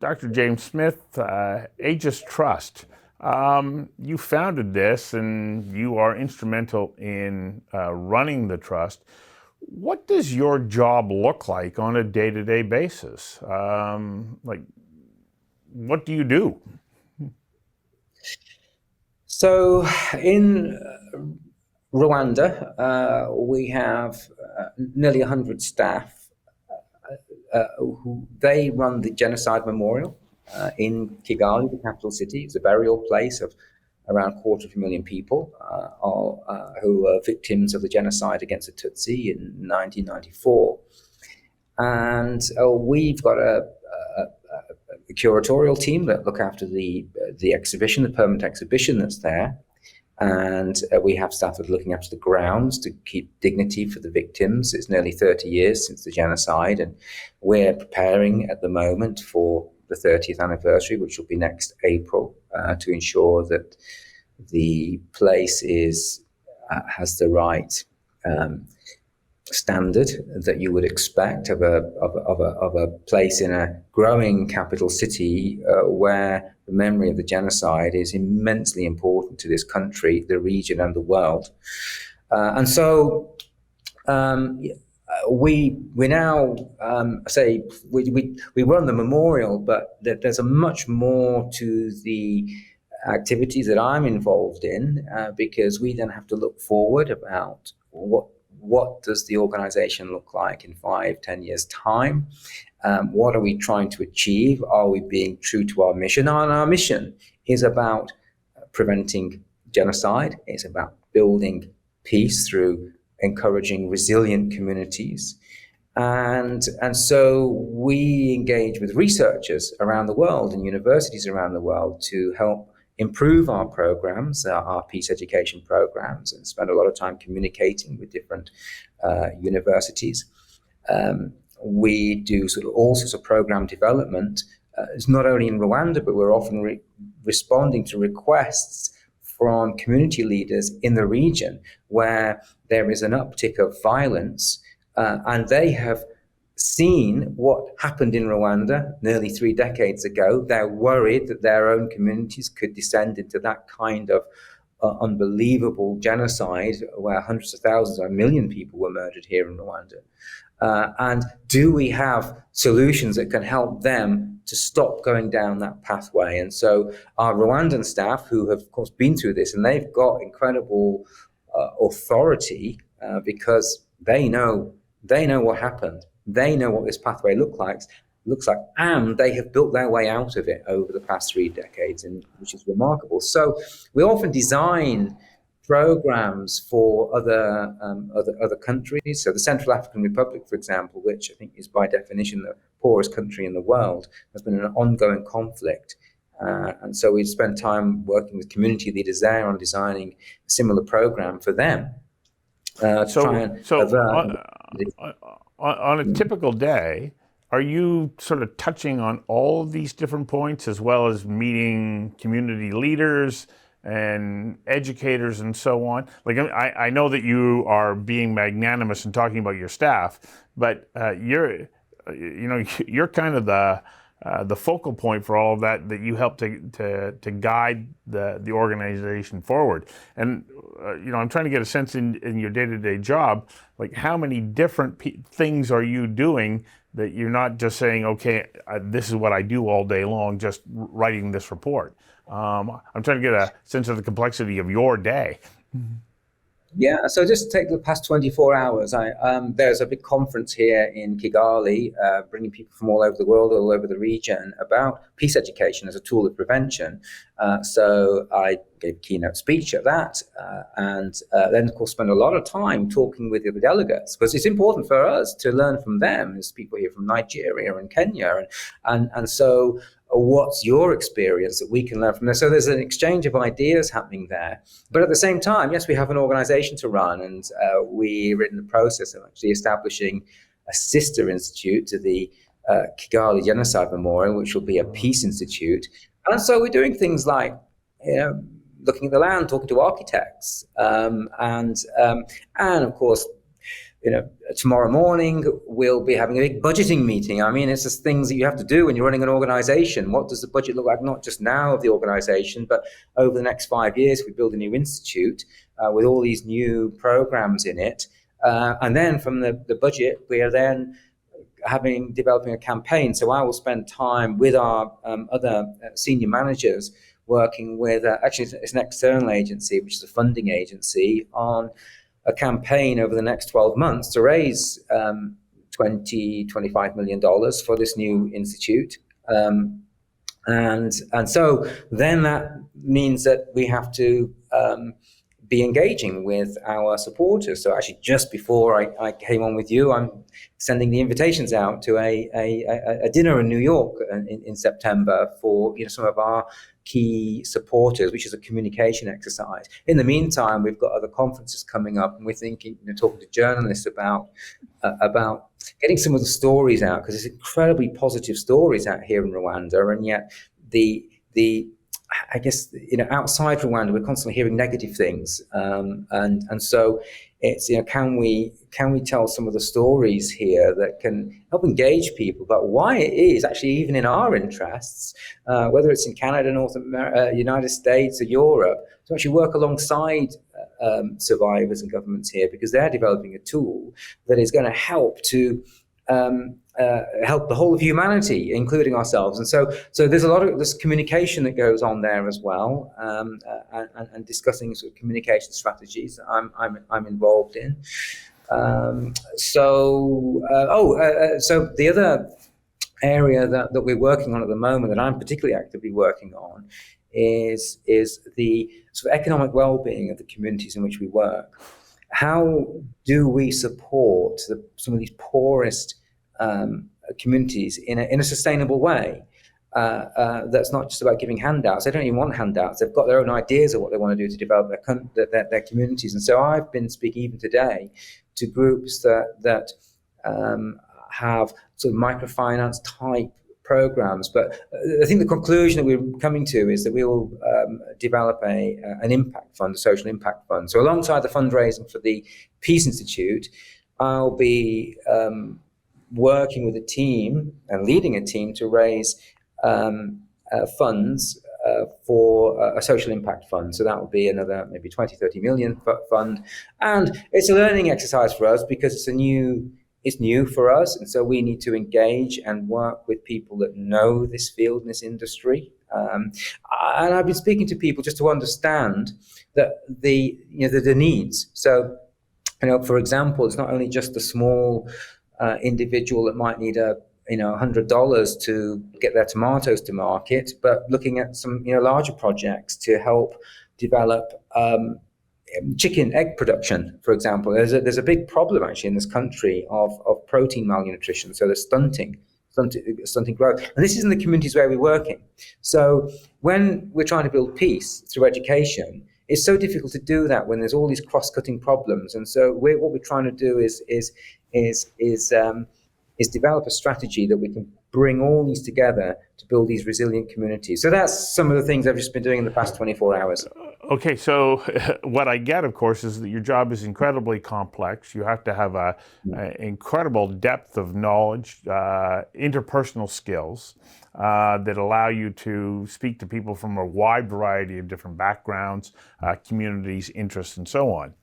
Dr. James Smith, Aegis Trust. You founded this and you are instrumental in running the trust. What does your job look like on a day-to-day basis? What do you do? So in Rwanda, we have nearly 100 staff who they run the Genocide Memorial in Kigali, the capital city. It's a burial place of around 250,000 people who are victims of the genocide against the Tutsi in 1994. And we've got a curatorial team that look after the exhibition, the permanent exhibition that's there. And we have staff that are looking after the grounds to keep dignity for the victims. It's nearly 30 years since the genocide, and we're preparing at the moment for the 30th anniversary, which will be next April, to ensure that the place has the right standard that you would expect of a place in a growing capital city where the memory of the genocide is immensely important to this country, the region, and the world. And so we now say we run the memorial, but there's a much more to the activities that I'm involved in, because we then have to look forward about what does the organization look like in 5-10 years' time? What are we trying to achieve? Are we being true to our mission? And our mission is about preventing genocide. It's about building peace through encouraging resilient communities. And so we engage with researchers around the world and universities around the world to help improve our programs, our peace education programs, and spend a lot of time communicating with different universities. We do all sorts of program development. It's not only in Rwanda, but we're often responding to requests from community leaders in the region where there is an uptick of violence, and they have seen what happened in Rwanda nearly 3 decades ago. They're worried that their own communities could descend into that kind of unbelievable genocide where hundreds of thousands or 1 million people were murdered here in Rwanda. And do we have solutions that can help them to stop going down that pathway? And so our Rwandan staff, who have, of course, been through this, and they've got incredible authority because they know what happened. They know what this pathway looks like, and they have built their way out of it over the past 3 decades, and which is remarkable. So we often design programs for other countries. So the Central African Republic, for example, which I think is by definition the poorest country in the world, has been an ongoing conflict. And so we've spent time working with community leaders there on designing a similar program for them. On a typical day, are you sort of touching on all of these different points, as well as meeting community leaders and educators and so on? Like, I know that you are being magnanimous and talking about your staff, but you're kind of the focal point for all of that you help to guide the organization forward. And I'm trying to get a sense in your day-to-day job, like how many different things are you doing that you're not just saying, okay, this is what I do all day long, just writing this report. I'm trying to get a sense of the complexity of your day. Yeah, so just take the past 24 hours. There's a big conference here in Kigali, bringing people from all over the world, all over the region, about peace education as a tool of prevention. So I gave a keynote speech at that, and then, of course, spent a lot of time talking with the other delegates, because it's important for us to learn from them. There's people here from Nigeria and Kenya, and so what's your experience that we can learn from there? So there's an exchange of ideas happening there. But at the same time, yes, we have an organization to run, and we're in the process of actually establishing a sister institute to the Kigali Genocide Memorial, which will be a peace institute. And so we're doing things like, looking at the land, talking to architects, and of course, tomorrow morning we'll be having a big budgeting meeting. I mean, it's just things that you have to do when you're running an organization. What does the budget look like, not just now of the organization, but over the next 5 years? We build a new institute with all these new programs in it. And then from the budget, we are then developing a campaign. So I will spend time with our other senior managers working with, actually it's an external agency, which is a funding agency, on a campaign over the next 12 months to raise $25 million for this new institute. And so then that means that we have to be engaging with our supporters. So actually, just before I came on with you, I'm sending the invitations out to a dinner in New York in September for some of our key supporters, which is a communication exercise. In the meantime, we've got other conferences coming up, and we're thinking, talking to journalists about getting some of the stories out, because there's incredibly positive stories out here in Rwanda, and yet I guess outside Rwanda we're constantly hearing negative things, and so it's can we tell some of the stories here that can help engage people about why it is actually even in our interests, whether it's in Canada, North America, United States, or Europe, to actually work alongside survivors and governments here, because they're developing a tool that is going to help to help the whole of humanity, including ourselves. And so there's a lot of this communication that goes on there as well, and discussing sort of communication strategies that I'm involved in. So the other area that we're working on at the moment, that I'm particularly actively working on, is the sort of economic well-being of the communities in which we work. How do we support some of these poorest communities in a sustainable way? That's not just about giving handouts. They don't even want handouts. They've got their own ideas of what they want to do to develop their communities. And so I've been speaking even today to groups that have sort of microfinance type programs. But I think the conclusion that we're coming to is that we will develop an impact fund, a social impact fund. So alongside the fundraising for the Peace Institute, I'll be working with a team and leading a team to raise funds for a social impact fund. So that will be another maybe 20-30 million fund. And it's a learning exercise for us, because it's new for us, and so we need to engage and work with people that know this field and this industry. And I've been speaking to people just to understand that the needs. So, for example, it's not only just the small individual that might need $100 to get their tomatoes to market, but looking at some larger projects to help develop chicken egg production, for example. There's a big problem actually in this country of protein malnutrition. So there's stunting growth, and this is in the communities where we're working. So when we're trying to build peace through education, it's so difficult to do that when there's all these cross-cutting problems. And so what we're trying to do is develop a strategy that we can bring all these together to build these resilient communities. So that's some of the things I've just been doing in the past 24 hours. Okay, so what I get, of course, is that your job is incredibly complex. You have to have an incredible depth of knowledge, interpersonal skills that allow you to speak to people from a wide variety of different backgrounds, communities, interests, and so on.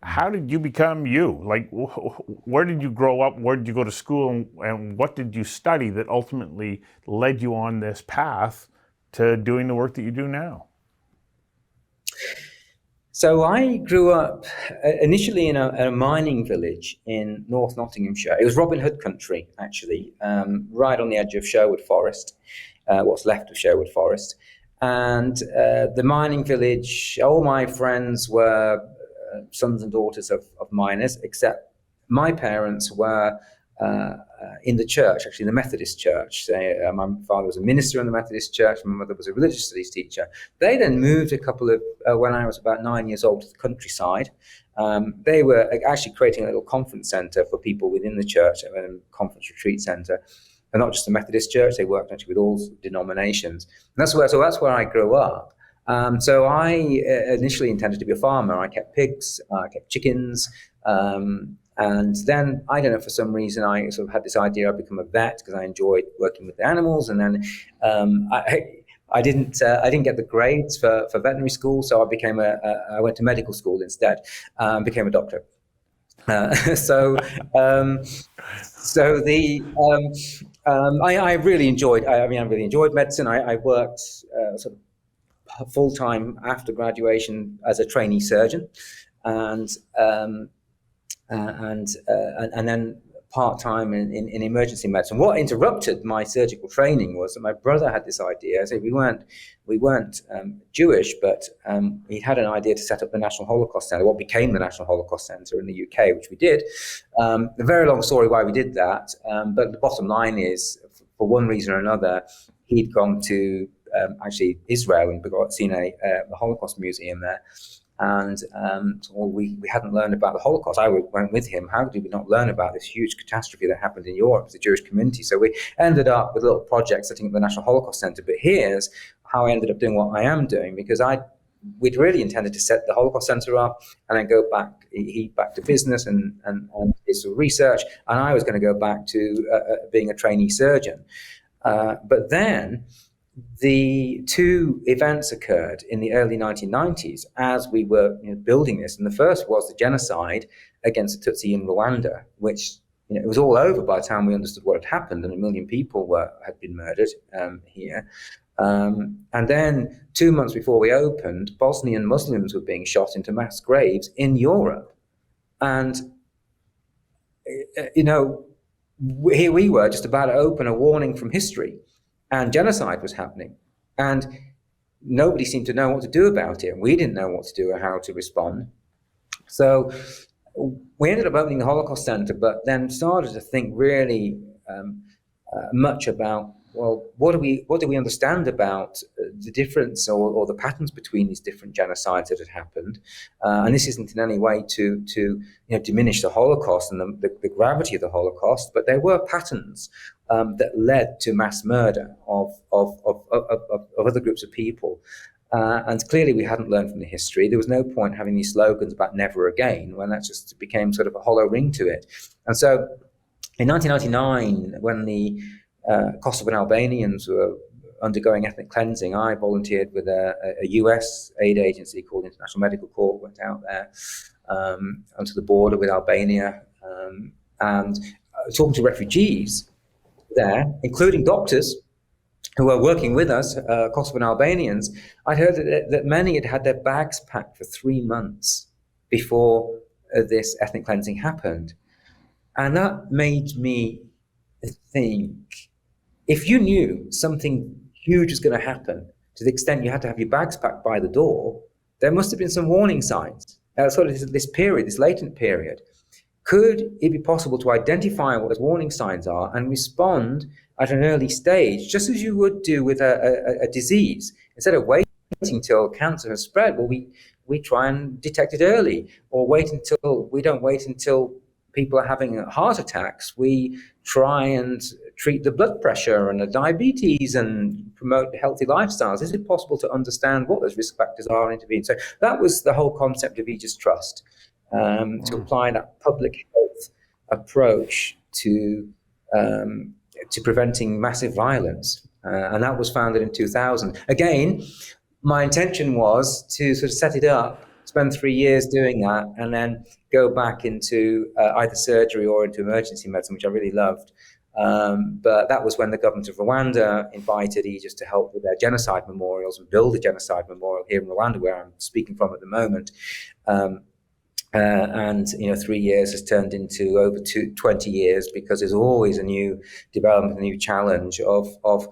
How did you become you? Like, where did you grow up? Where did you go to school? And what did you study that ultimately led you on this path to doing the work that you do now? So I grew up initially in a mining village in North Nottinghamshire. It was Robin Hood country, actually, right on the edge of Sherwood Forest, what's left of Sherwood Forest. And the mining village, all my friends were sons and daughters of miners, except my parents were in the church, actually the Methodist church. My father was a minister in the Methodist church, my mother was a religious studies teacher. They then moved when I was about 9 years old, to the countryside. They were actually creating a little conference centre for people within the church, a conference retreat centre. And not just the Methodist church, they worked actually with all denominations. And that's where I grew up. So I initially intended to be a farmer. I kept pigs, I kept chickens, And then, I don't know, for some reason, I sort of had this idea I'd become a vet because I enjoyed working with the animals. And then I didn't get the grades for veterinary school, so I went to medical school instead, became a doctor. So I really enjoyed. I really enjoyed medicine. I worked sort of full time after graduation as a trainee surgeon, and then part-time in emergency medicine. What interrupted my surgical training was that my brother had this idea. So we weren't Jewish, but he had an idea to set up the National Holocaust Centre, what became the National Holocaust Centre in the UK, which we did. A very long story why we did that, but the bottom line is, for one reason or another, he'd gone to actually Israel and seen a Holocaust museum there. And we hadn't learned about the Holocaust. I went with him. How did we not learn about this huge catastrophe that happened in Europe with the Jewish community? So we ended up with a little project setting up the National Holocaust Centre. But here's how I ended up doing what I am doing, because we'd really intended to set the Holocaust Centre up and then go back, he back to business and his research, and I was going to go back to being a trainee surgeon. But then the two events occurred in the early 1990s as we were building this. And the first was the genocide against the Tutsi in Rwanda, which it was all over by the time we understood what had happened, and 1 million people had been murdered here. And then 2 months before we opened, Bosnian Muslims were being shot into mass graves in Europe. And, here we were just about to open a warning from history, and genocide was happening. And nobody seemed to know what to do about it. We didn't know what to do or how to respond. So we ended up opening the Holocaust Centre, but then started to think really much about, well, what do we understand about the difference or the patterns between these different genocides that had happened? And this isn't in any way to diminish the Holocaust and the gravity of the Holocaust, but there were patterns that led to mass murder of other groups of people. And clearly we hadn't learned from the history. There was no point having these slogans about never again, when that just became sort of a hollow ring to it. And so in 1999, when the Kosovan Albanians were undergoing ethnic cleansing, I volunteered with a US aid agency called International Medical Corps, went out there onto the border with Albania, and talking to refugees there, including doctors who were working with us, Kosovan Albanians. I'd heard that many had had their bags packed for 3 months before this ethnic cleansing happened. And that made me think, if you knew something huge was going to happen to the extent you had to have your bags packed by the door, there must have been some warning signs. Sort of this period, this latent period. Could it be possible to identify what those warning signs are and respond at an early stage, just as you would do with a disease? Instead of waiting till cancer has spread, well, we try and detect it early, or we don't wait until people are having heart attacks. We try and treat the blood pressure and the diabetes and promote healthy lifestyles. Is it possible to understand what those risk factors are and intervene? So that was the whole concept of Aegis Trust, to apply that public health approach to preventing massive violence. And that was founded in 2000. Again, my intention was to sort of set it up, spend 3 years doing that, and then go back into either surgery or into emergency medicine, which I really loved. But that was when the government of Rwanda invited Aegis to help with their genocide memorials and build a genocide memorial here in Rwanda, where I'm speaking from at the moment. And 3 years has turned into over 20 years, because there's always a new development, a new challenge of what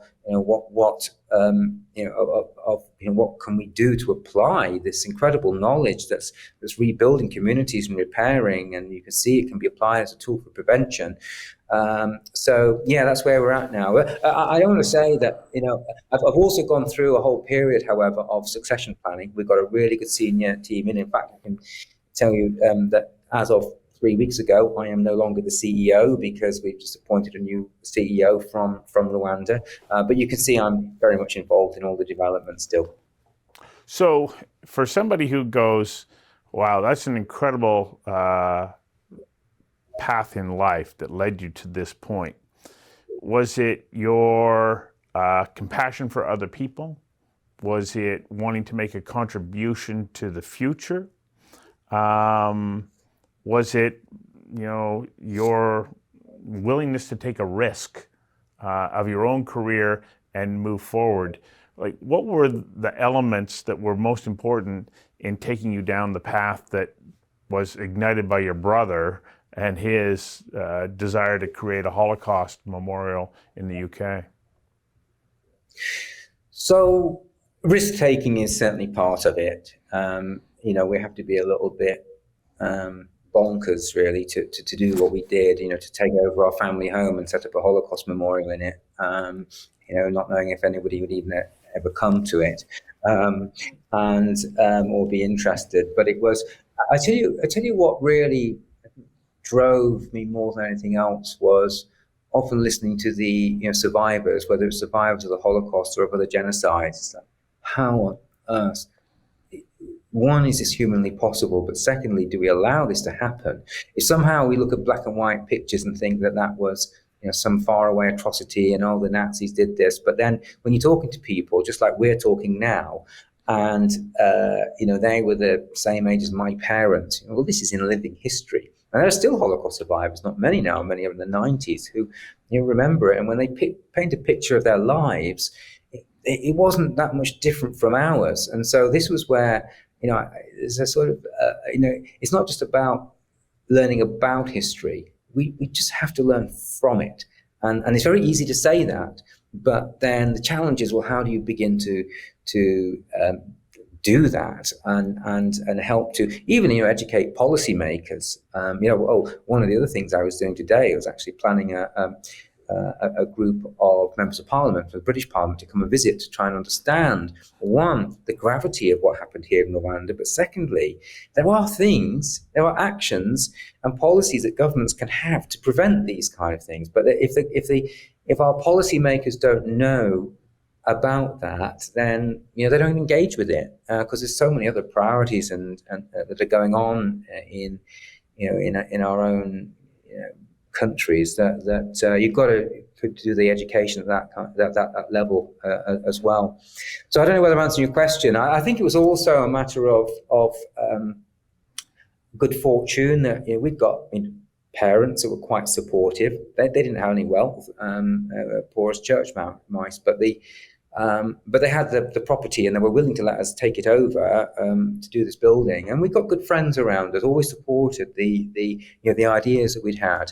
can we do to apply this incredible knowledge that's rebuilding communities and repairing, and you can see it can be applied as a tool for prevention. So yeah, that's where we're at now. I don't want to say that, I've also gone through a whole period, however, of succession planning. We've got a really good senior team, and in fact, I can tell you that as of 3 weeks ago, I am no longer the CEO, because we've just appointed a new CEO from Rwanda. But you can see I'm very much involved in all the development still. So for somebody who goes, Wow, that's an incredible path in life that led you to this point. Was it your compassion for other people? Was it wanting to make a contribution to the future? Was it, your willingness to take a risk of your own career and move forward? Like, what were the elements that were most important in taking you down the path that was ignited by your brother and his desire to create a Holocaust memorial in the UK? So risk taking is certainly part of it. We have to be a little bit bonkers, really, to do what we did. To take over our family home and set up a Holocaust memorial in it. Not knowing if anybody would even ever come to it, or be interested. But it was. I tell you what really drove me more than anything else was often listening to the survivors, whether it's survivors of the Holocaust or of other genocides. Like, how on earth? One, is this humanly possible? But secondly, do we allow this to happen? If somehow we look at black and white pictures and think that was some faraway atrocity and the Nazis did this, but then when you're talking to people, just like we're talking now, and they were the same age as my parents, well, this is in living history. And there are still Holocaust survivors, not many now, many of them in the 90s, who remember it. And when they paint a picture of their lives, it wasn't that much different from ours. And so this was where, there's a sort of, it's not just about learning about history. We just have to learn from it. And it's very easy to say that. But then the challenge is, well, how do you begin to do that and help to even educate policymakers? One of the other things I was doing today was actually planning a group of members of Parliament, the British Parliament, to come and visit to try and understand, one, the gravity of what happened here in Rwanda, but secondly, there are actions and policies that governments can have to prevent these kind of things. But if our policymakers don't know about that, then they don't engage with it because there's so many other priorities and that are going on in our own countries that you've got to do the education at that level as well. So I don't know whether I'm answering your question. I think it was also a matter of good fortune that we've got parents that were quite supportive. They didn't have any wealth, poor as church mice, but they had the property and they were willing to let us take it over to do this building. And we got good friends around us, always supported the ideas that we'd had,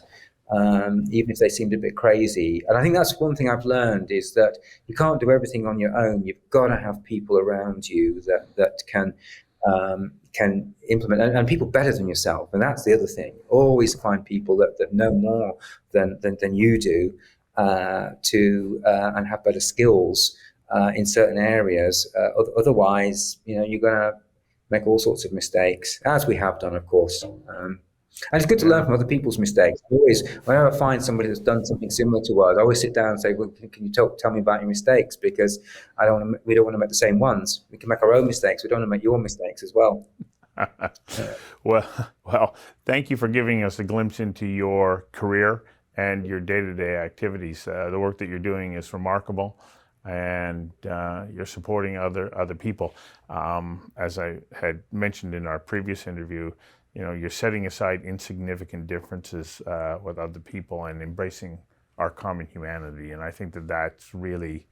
even if they seemed a bit crazy. And I think that's one thing I've learned, is that you can't do everything on your own. You've got to have people around you that can implement, and people better than yourself. And that's the other thing. Always find people that know more than you do and have better skills in certain areas. Otherwise, you're going to make all sorts of mistakes, as we have done, of course. And it's good to learn from other people's mistakes. Whenever I find somebody that's done something similar to us, I always sit down and say, well, can you tell me about your mistakes? Because we don't want to make the same ones. We can make our own mistakes. We don't want to make your mistakes as well. Well, thank you for giving us a glimpse into your career and your day-to-day activities. The work that you're doing is remarkable, and you're supporting other people. As I had mentioned in our previous interview, you're setting aside insignificant differences with other people and embracing our common humanity. And I think that's really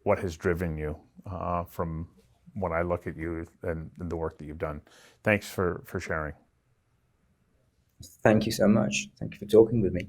what has driven you from when I look at you and the work that you've done. Thanks for sharing. Thank you so much. Thank you for talking with me.